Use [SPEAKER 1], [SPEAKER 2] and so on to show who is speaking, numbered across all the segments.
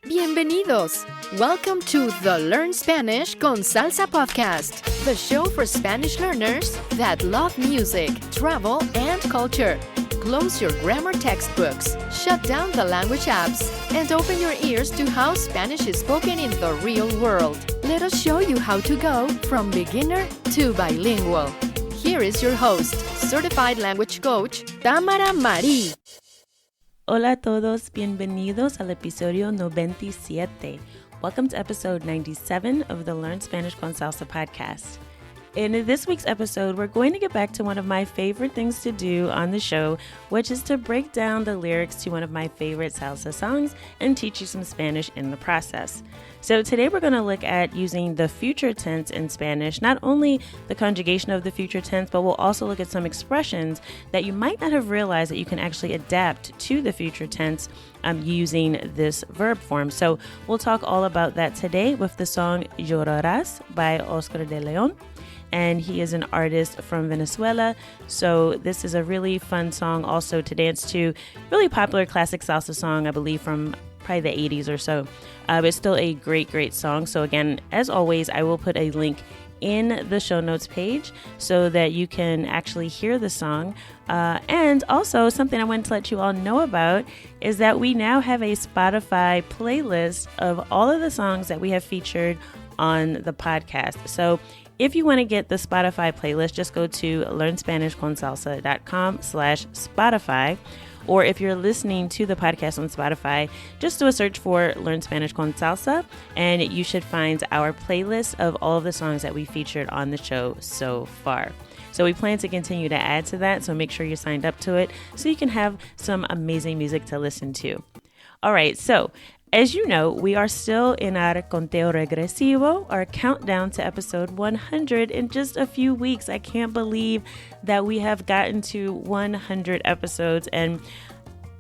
[SPEAKER 1] Bienvenidos! Welcome to the Learn Spanish con Salsa podcast, the show for Spanish learners that love music, travel, and culture. Close your grammar textbooks, shut down the language apps, and open your ears to how Spanish is spoken in the real world. Let us show you how to go from beginner to bilingual. Here is your host, certified language coach, Tamara Marie.
[SPEAKER 2] Hola a todos, bienvenidos al episodio 97. Welcome to episode 97 of the Learn Spanish con Salsa podcast. In this week's episode, we're going to get back to one of my favorite things to do on the show, which is to break down the lyrics to one of my favorite salsa songs and teach you some Spanish in the process. So today we're going to look at using the future tense in Spanish, not only the conjugation of the future tense, but we'll also look at some expressions that you might not have realized that you can actually adapt to the future tense using this verb form. So we'll talk all about that today with the song Llorarás by Oscar de Leon. And he is an artist from Venezuela. So this is a really fun song also to dance to. Really popular classic salsa song, I believe, from probably the 80s or so. But it's still a great song. So again, as always, I will put a link in the show notes page so that you can actually hear the song. And also something I wanted to let you all know about is that we now have a Spotify playlist of all of the songs that we have featured on the podcast. So if you want to get the Spotify playlist, just go to learnspanishconsalsa.com/Spotify. Or if you're listening to the podcast on Spotify, just do a search for Learn Spanish con Salsa, and you should find our playlist of all of the songs that we featured on the show so far. So we plan to continue to add to that, so make sure you're signed up to it so you can have some amazing music to listen to. All right, so as you know, we are still in our conteo regresivo, our countdown to episode 100 in just a few weeks. I can't believe that we have gotten to 100 episodes, and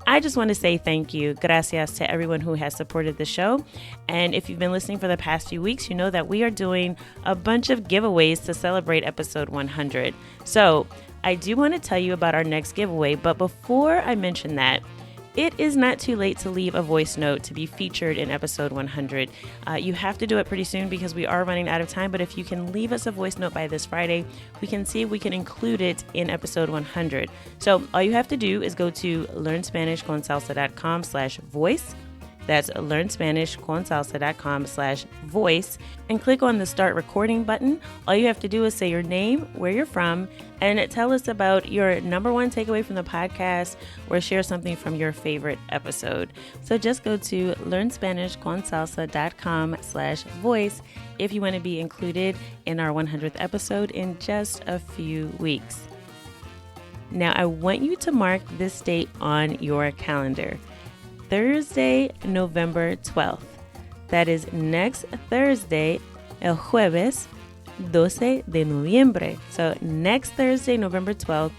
[SPEAKER 2] I just want to say thank you, gracias, to everyone who has supported the show. And if you've been listening for the past few weeks, you know that we are doing a bunch of giveaways to celebrate episode 100. So I do want to tell you about our next giveaway, but before I mention that, it is not too late to leave a voice note to be featured in episode 100. You have to do it pretty soon because we are running out of time, but if you can leave us a voice note by this Friday, we can see if we can include it in episode 100. So all you have to do is go to learnspanishconsalsa.com/voice. That's learnspanishconsalsa.com/voice and click on the start recording button. All you have to do is say your name, where you're from, and tell us about your number one takeaway from the podcast or share something from your favorite episode. So just go to learnspanishconsalsa.com/voice if you want to be included in our 100th episode in just a few weeks. Now, I want you to mark this date on your calendar. Thursday, November 12th. That is next Thursday, el jueves 12 de noviembre. So next Thursday, November 12th,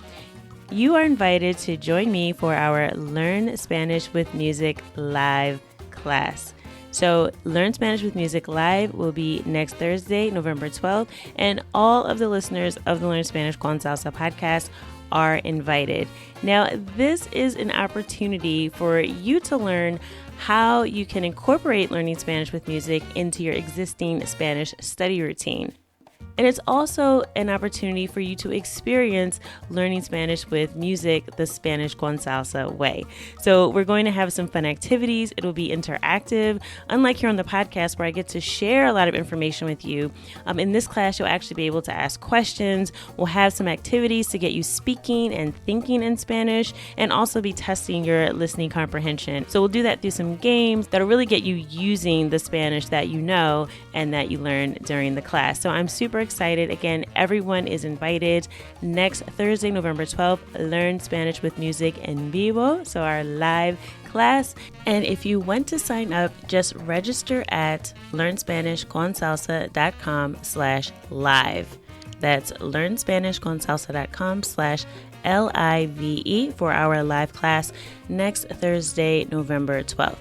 [SPEAKER 2] you are invited to join me for our Learn Spanish with Music live class. So Learn Spanish with Music live will be next Thursday, November 12th, and all of the listeners of the Learn Spanish con Salsa podcast are invited. Now, this is an opportunity for you to learn how you can incorporate learning Spanish with music into your existing Spanish study routine. And it's also an opportunity for you to experience learning Spanish with music the Spanish con Salsa way. So we're going to have some fun activities. It'll be interactive, unlike here on the podcast where I get to share a lot of information with you. In this class, you'll actually be able to ask questions. We'll have some activities to get you speaking and thinking in Spanish and also be testing your listening comprehension. So we'll do that through some games that'll really get you using the Spanish that you know and that you learn during the class. So I'm super excited. Again, everyone is invited next Thursday, November 12th, Learn Spanish with Music en Vivo, so our live class. And if you want to sign up, just register at learnspanishconsalsa.com/live. That's learnspanishconsalsa.com/LIVE for our live class next Thursday, November 12th.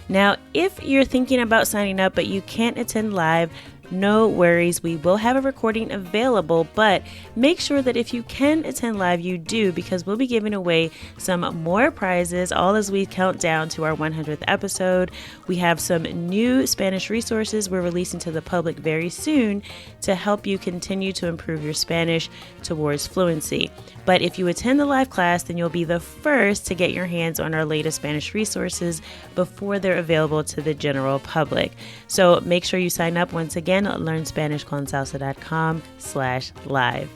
[SPEAKER 2] Now, if you're thinking about signing up but you can't attend live, No worries, we will have a recording available, but make sure that if you can attend live, you do, because we'll be giving away some more prizes all as we count down to our 100th episode. We have some new Spanish resources we're releasing to the public very soon to help you continue to improve your Spanish towards fluency. But if you attend the live class, then you'll be the first to get your hands on our latest Spanish resources before they're available to the general public. So make sure you sign up once again at learnspanishconsalsa.com/live.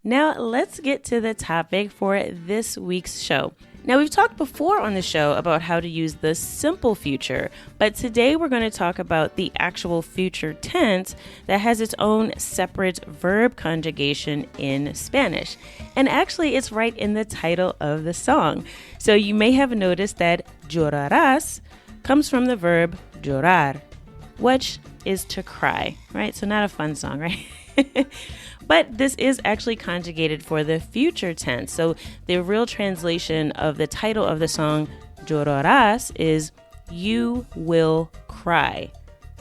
[SPEAKER 2] Now let's get to the topic for this week's show. Now, we've talked before on the show about how to use the simple future, but today we're going to talk about the actual future tense that has its own separate verb conjugation in Spanish. And actually, it's right in the title of the song. So you may have noticed that llorarás comes from the verb llorar, which is to cry, right? So not a fun song, right? But this is actually conjugated for the future tense. So the real translation of the title of the song, Llorarás, is you will cry.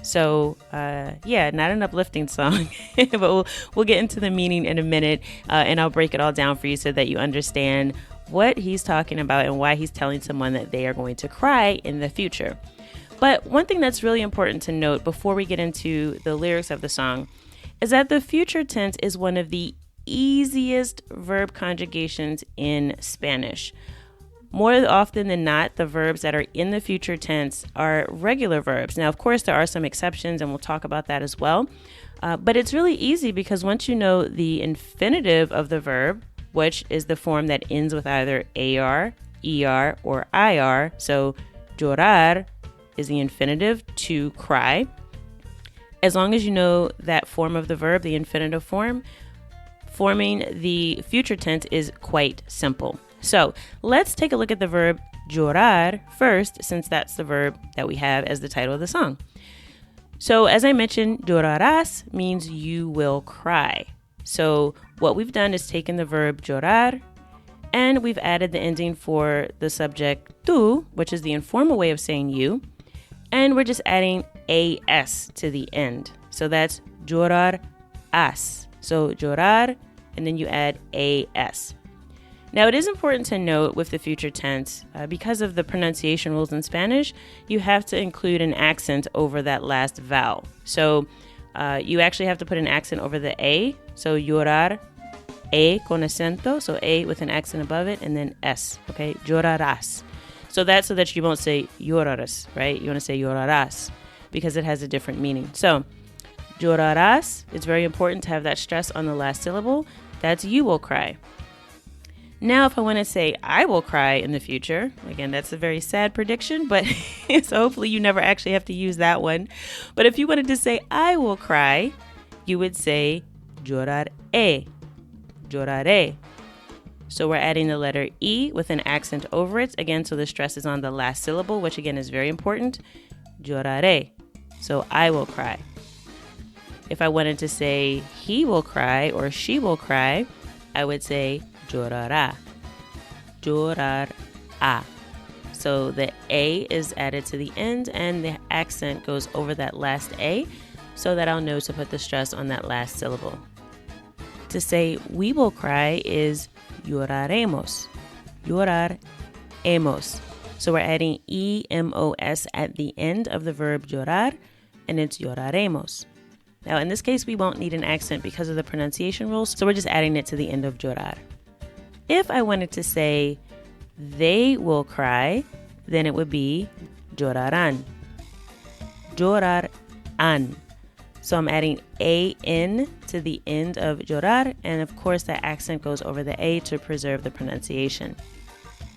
[SPEAKER 2] So, not an uplifting song, but we'll get into the meaning in a minute, and I'll break it all down for you so that you understand what he's talking about and why he's telling someone that they are going to cry in the future. But one thing that's really important to note before we get into the lyrics of the song is that the future tense is one of the easiest verb conjugations in Spanish. More often than not, the verbs that are in the future tense are regular verbs. Now, of course, there are some exceptions, and we'll talk about that as well. But it's really easy because once you know the infinitive of the verb, which is the form that ends with either AR, ER, or IR, so llorar is the infinitive, to cry. As long as you know that form of the verb, the infinitive form, forming the future tense is quite simple. So let's take a look at the verb llorar first, since that's the verb that we have as the title of the song. So as I mentioned, llorarás means you will cry. So what we've done is taken the verb llorar and we've added the ending for the subject tú, which is the informal way of saying you. And we're just adding as to the end. So that's llorarás. So llorar, and then you add as. Now, it is important to note with the future tense, because of the pronunciation rules in Spanish, you have to include an accent over that last vowel. So you actually have to put an accent over the A. So llorar, A con acento. So A with an accent above it, and then S. Okay, llorarás. So that's so that you won't say llorarás, right? You want to say llorarás because it has a different meaning. So llorarás, it's very important to have that stress on the last syllable. That's you will cry. Now, if I want to say I will cry in the future, again, that's a very sad prediction, but so hopefully you never actually have to use that one. But if you wanted to say I will cry, you would say lloraré, lloraré. So we're adding the letter E with an accent over it. Again, so the stress is on the last syllable, which again is very important. Lloraré. So I will cry. If I wanted to say he will cry or she will cry, I would say llorará. Llorará. So the A is added to the end and the accent goes over that last A so that I'll know to put the stress on that last syllable. To say we will cry is lloraremos. Lloraremos. So we're adding EMOS at the end of the verb llorar, and it's lloraremos. Now, in this case, we won't need an accent because of the pronunciation rules, so we're just adding it to the end of llorar. If I wanted to say they will cry, then it would be llorarán. Llorarán. So I'm adding A-N to the end of llorar, and of course that accent goes over the A to preserve the pronunciation.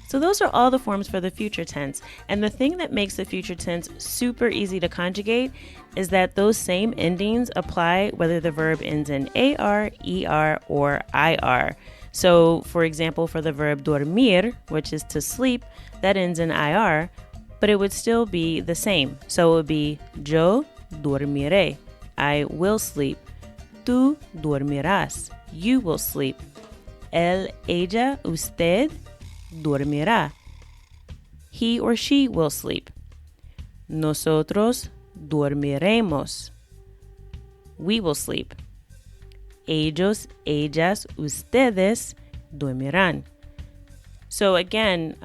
[SPEAKER 2] So those are all the forms for the future tense, and the thing that makes the future tense super easy to conjugate is that those same endings apply whether the verb ends in AR, ER, or IR. So for example, for the verb dormir, which is to sleep, that ends in IR, but it would still be the same. So it would be yo dormiré. I will sleep. Tú dormirás. You will sleep. Él, ella, usted dormirá. He or she will sleep. Nosotros dormiremos. we will sleep. Ellos, ellas, ustedes dormirán. So again,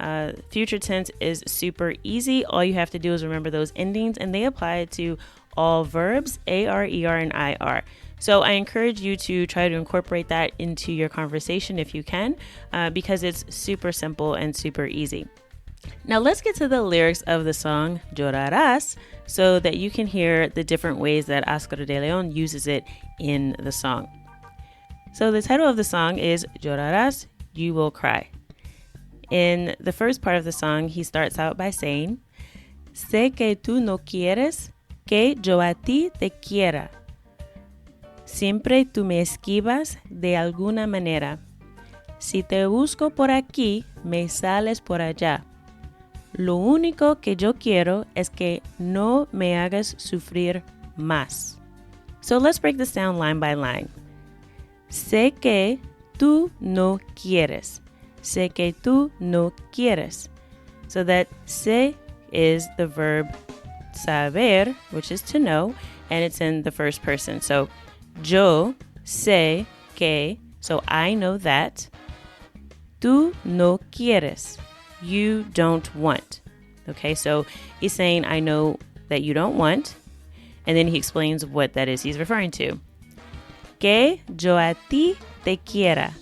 [SPEAKER 2] future tense is super easy. All you have to do is remember those endings, and they apply to all verbs, AR, ER, and IR. So I encourage you to try to incorporate that into your conversation if you can, because it's super simple and super easy. Now let's get to the lyrics of the song Llorarás so that you can hear the different ways that Oscar de Leon uses it in the song. So the title of the song is Llorarás, You Will Cry. In the first part of the song, he starts out by saying, Sé que tú no quieres que yo a ti te quiera. Siempre tú me esquivas de alguna manera. Si te busco por aquí, me sales por allá. Lo único que yo quiero es que no me hagas sufrir más. So let's break this down line by line. Sé que tú no quieres. Sé que tú no quieres. So that sé is the verb saber, which is to know, and it's in the first person. So yo sé que, so I know that. Tú no quieres. You don't want. Okay, so he's saying, I know that you don't want. And then he explains what that is he's referring to. Que yo a ti te quiera.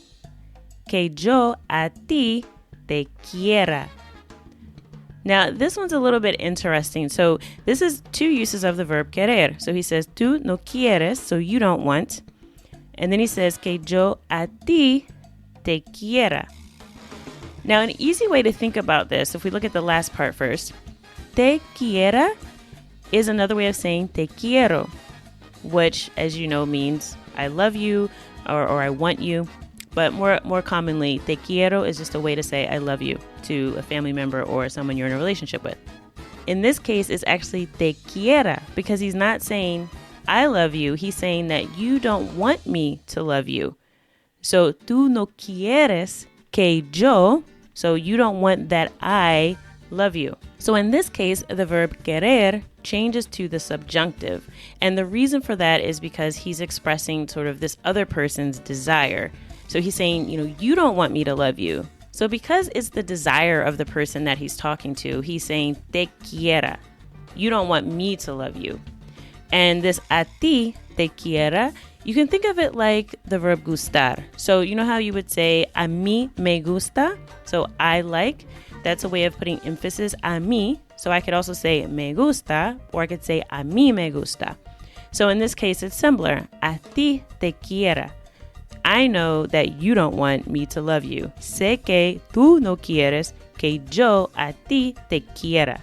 [SPEAKER 2] Que yo a ti te quiera. Now, this one's a little bit interesting. So this is two uses of the verb querer. So he says, tú no quieres, so you don't want. And then he says, que yo a ti te quiera. Now, an easy way to think about this, if we look at the last part first, te quiera is another way of saying te quiero, which, as you know, means I love you or I want you. But more commonly, te quiero is just a way to say I love you to a family member or someone you're in a relationship with. In this case, it's actually te quiera because he's not saying I love you. He's saying that you don't want me to love you. So, tú no quieres que yo, so you don't want that I love you. So in this case, the verb querer changes to the subjunctive. And the reason for that is because he's expressing sort of this other person's desire. So he's saying, you don't want me to love you. So because it's the desire of the person that he's talking to, he's saying te quiera. You don't want me to love you. And this a ti te quiera, you can think of it like the verb gustar. So you know how you would say a mí me gusta? So I like. That's a way of putting emphasis a mí. So I could also say me gusta, or I could say a mí me gusta. So in this case, it's similar. A ti te quiera. I know that you don't want me to love you. Sé que tú no quieres que yo a ti te quiera.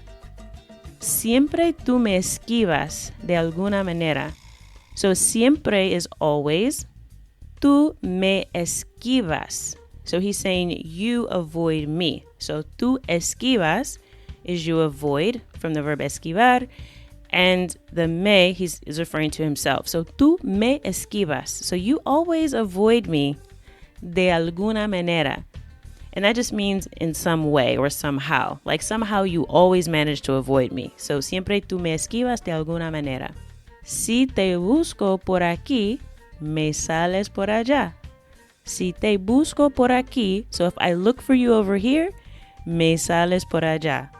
[SPEAKER 2] Siempre tú me esquivas de alguna manera. So siempre is always. Tú me esquivas. So he's saying you avoid me. So tú esquivas is you avoid from the verb esquivar. And the me, is referring to himself. So tú me esquivas. So you always avoid me de alguna manera. And that just means in some way or somehow. Like somehow you always manage to avoid me. So siempre tú me esquivas de alguna manera. Si te busco por aquí, me sales por allá. Si te busco por aquí, so if I look for you over here, me sales por allá.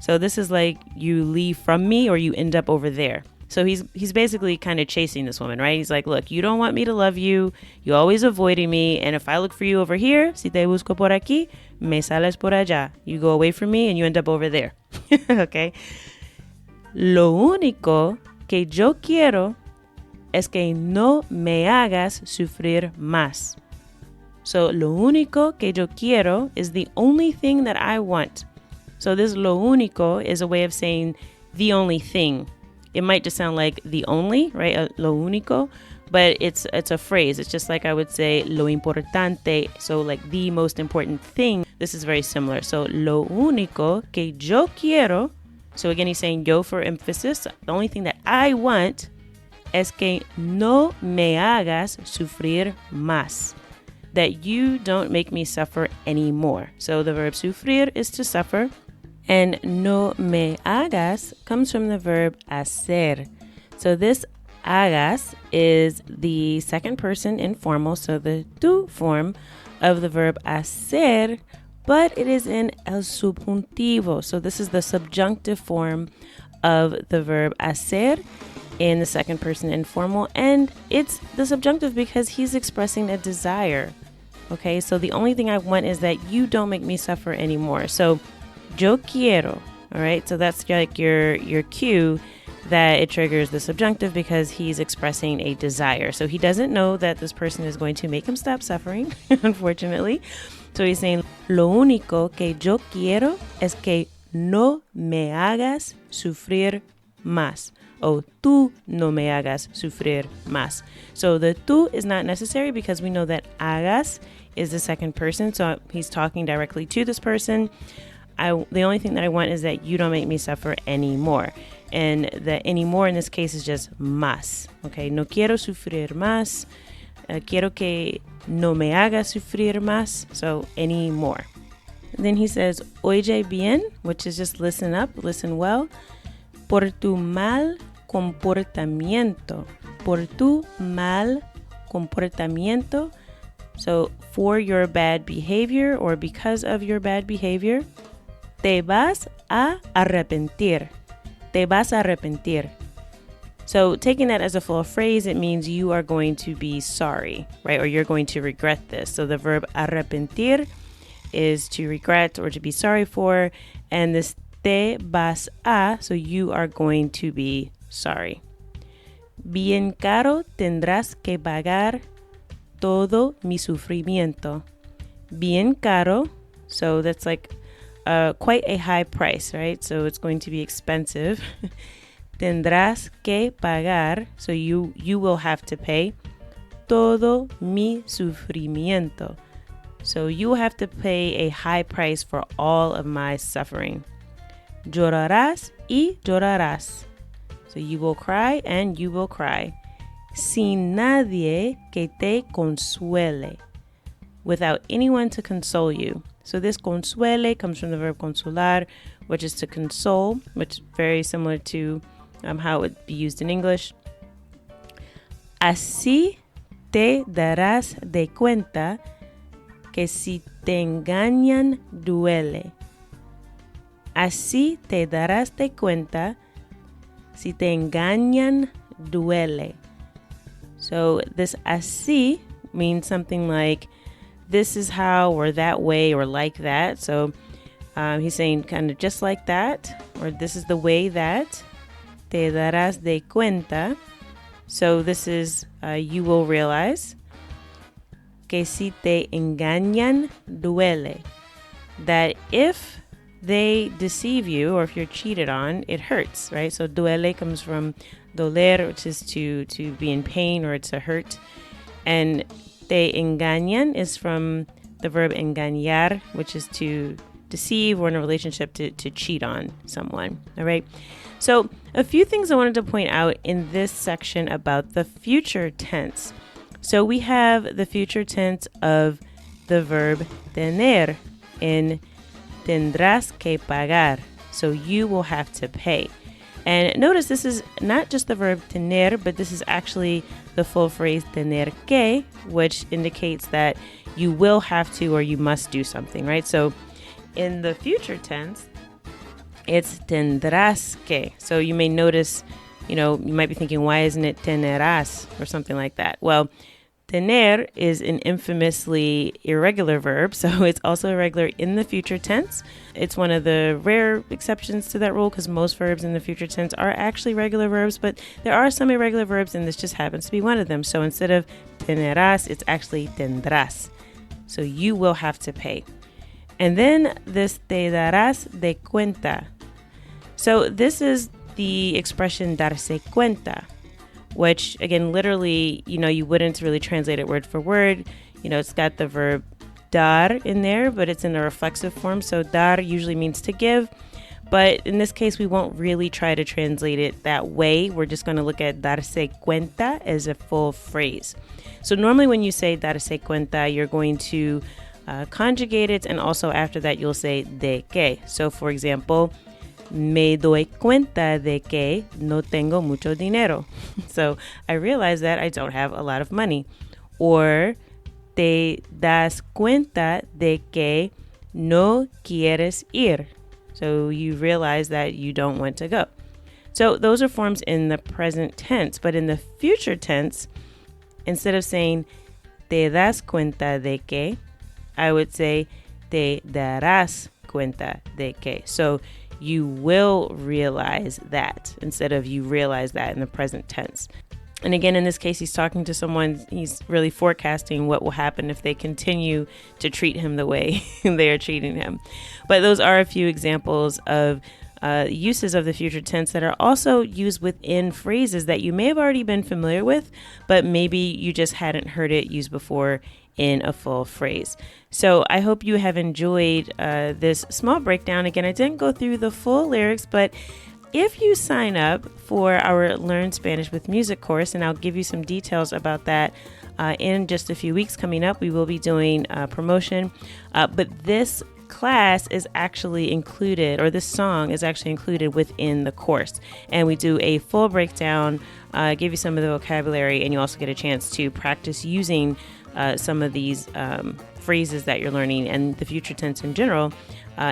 [SPEAKER 2] So this is like you leave from me or you end up over there. So he's basically kind of chasing this woman, right? He's like, look, you don't want me to love you. You're always avoiding me. And if I look for you over here, si te busco por aquí, me sales por allá. You go away from me and you end up over there. Okay? Lo único que yo quiero es que no me hagas sufrir más. So lo único que yo quiero is the only thing that I want. So this lo único is a way of saying the only thing. It might just sound like the only, right? Lo único, but it's a phrase. It's just like I would say lo importante. So like the most important thing. This is very similar. So lo único que yo quiero. So again, he's saying yo for emphasis. The only thing that I want es que no me hagas sufrir más. That you don't make me suffer anymore. So the verb sufrir is to suffer. And no me hagas comes from the verb hacer. So this Hagas is the second person informal, so the tú form of the verb hacer, but it is in el subjuntivo. So this is the subjunctive form of the verb hacer in the second person informal, and it's the subjunctive because he's expressing a desire. Okay, so the only thing I want is that you don't make me suffer anymore. So yo quiero, all right? So that's like your cue that it triggers the subjunctive because he's expressing a desire. So he doesn't know that this person is going to make him stop suffering, unfortunately. So he's saying, lo único que yo quiero es que no me hagas sufrir más. O tú no me hagas sufrir más. So the tú is not necessary because we know that hagas is the second person. So he's talking directly to this person. The only thing that I want is that you don't make me suffer anymore. And the anymore in this case is just más. Okay, no quiero sufrir más. Quiero que no me hagas sufrir más. So anymore. And then he says, oye bien, which is just listen up, listen well. Por tu mal comportamiento. Por tu mal comportamiento. So for your bad behavior or because of your bad behavior, te vas a arrepentir. Te vas a arrepentir. So taking that as a full phrase, it means you are going to be sorry, right? Or you're going to regret this. So the verb arrepentir is to regret or to be sorry for. And this te vas a, so you are going to be sorry. Bien caro tendrás que pagar todo mi sufrimiento. Bien caro, so that's like quite a high price, right? So it's going to be expensive. Tendrás que pagar, so you will have to pay todo mi sufrimiento. So you will have to pay a high price for all of my suffering. Llorarás y llorarás. So you will cry and you will cry. Sin nadie que te consuele. Without anyone to console you. So this consuele comes from the verb consolar, which is to console, which is very similar to how it would be used in English. Así te darás de cuenta que si te engañan duele. Así te darás de cuenta si te engañan duele. So this así means something like this is how or that way or like that. So he's saying kind of just like that, or this is the way that. Te darás de cuenta. So this is you will realize que si te engañan duele. That if they deceive you or if you're cheated on, it hurts, right? So duele comes from doler, which is to be in pain or it's a hurt. And te engañan is from the verb engañar, which is to deceive or in a relationship to cheat on someone, all right? So a few things I wanted to point out in this section about the future tense. So we have the future tense of the verb tener in tendrás que pagar. So you will have to pay. And notice this is not just the verb tener, but this is actually the full phrase tener que, which indicates that you will have to or you must do something, right? So in the future tense, it's tendrás que. So you may notice, you might be thinking, why isn't it tenerás or something like that? Well, tener is an infamously irregular verb, so it's also irregular in the future tense. It's one of the rare exceptions to that rule because most verbs in the future tense are actually regular verbs, but there are some irregular verbs and this just happens to be one of them. So instead of tenerás, it's actually tendrás. So you will have to pay. And then this te darás de cuenta. So this is the expression darse cuenta, which again, literally, you wouldn't really translate it word for word. It's got the verb dar in there, but it's in a reflexive form. So dar usually means to give. But in this case, we won't really try to translate it that way. We're just going to look at darse cuenta as a full phrase. So normally when you say darse cuenta, you're going to conjugate it. And also after that, you'll say de que. So for example, Me doy cuenta de que no tengo mucho dinero. So I realize that I don't have a lot of money. Or te das cuenta de que no quieres ir. So you realize that you don't want to go. So those are forms in the present tense, but in the future tense, instead of saying te das cuenta de que, I would say te darás cuenta de que. So you will realize that instead of you realize that in the present tense. And again, in this case, he's talking to someone, he's really forecasting what will happen if they continue to treat him the way they are treating him. But those are a few examples of uses of the future tense that are also used within phrases that you may have already been familiar with, but maybe you just hadn't heard it used before in a full phrase. So I hope you have enjoyed this small breakdown. Again, I didn't go through the full lyrics, but if you sign up for our Learn Spanish with Music course, and I'll give you some details about that in just a few weeks coming up, we will be doing a promotion. But this class is actually included, or this song is actually included within the course. And we do a full breakdown, give you some of the vocabulary, and you also get a chance to practice using some of these phrases that you're learning and the future tense in general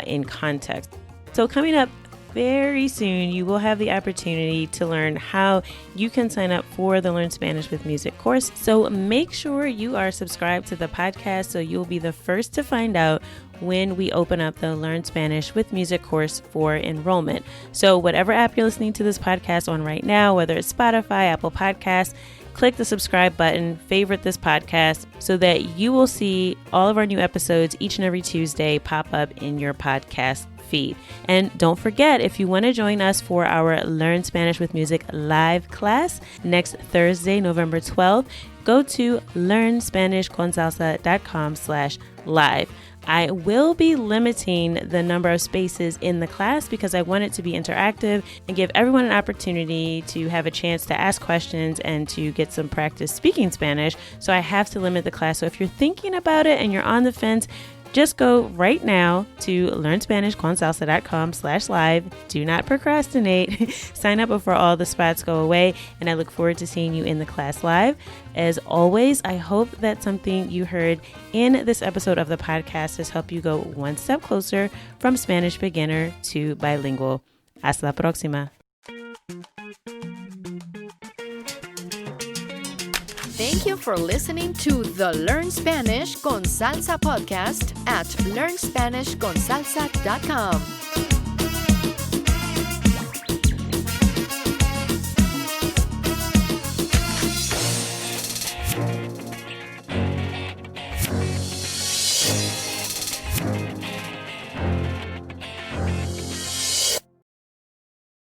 [SPEAKER 2] in context. So coming up very soon, you will have the opportunity to learn how you can sign up for the Learn Spanish with Music course. So make sure you are subscribed to the podcast so you'll be the first to find out when we open up the Learn Spanish with Music course for enrollment. So whatever app you're listening to this podcast on right now, whether it's Spotify, Apple Podcasts, click the subscribe button, favorite this podcast so that you will see all of our new episodes each and every Tuesday pop up in your podcast feed. And don't forget, if you want to join us for our Learn Spanish with Music live class next Thursday, November 12th, go to learnspanishconsalsa.com/live. I will be limiting the number of spaces in the class because I want it to be interactive and give everyone an opportunity to have a chance to ask questions and to get some practice speaking Spanish. So I have to limit the class. So if you're thinking about it and you're on the fence, just go right now to learnspanishconsalsa.com/live. Do not procrastinate. Sign up before all the spots go away, and I look forward to seeing you in the class live. As always, I hope that something you heard in this episode of the podcast has helped you go one step closer from Spanish beginner to bilingual. Hasta la próxima.
[SPEAKER 1] Thank you for listening to the Learn Spanish con Salsa podcast at learnspanishconsalsa.com.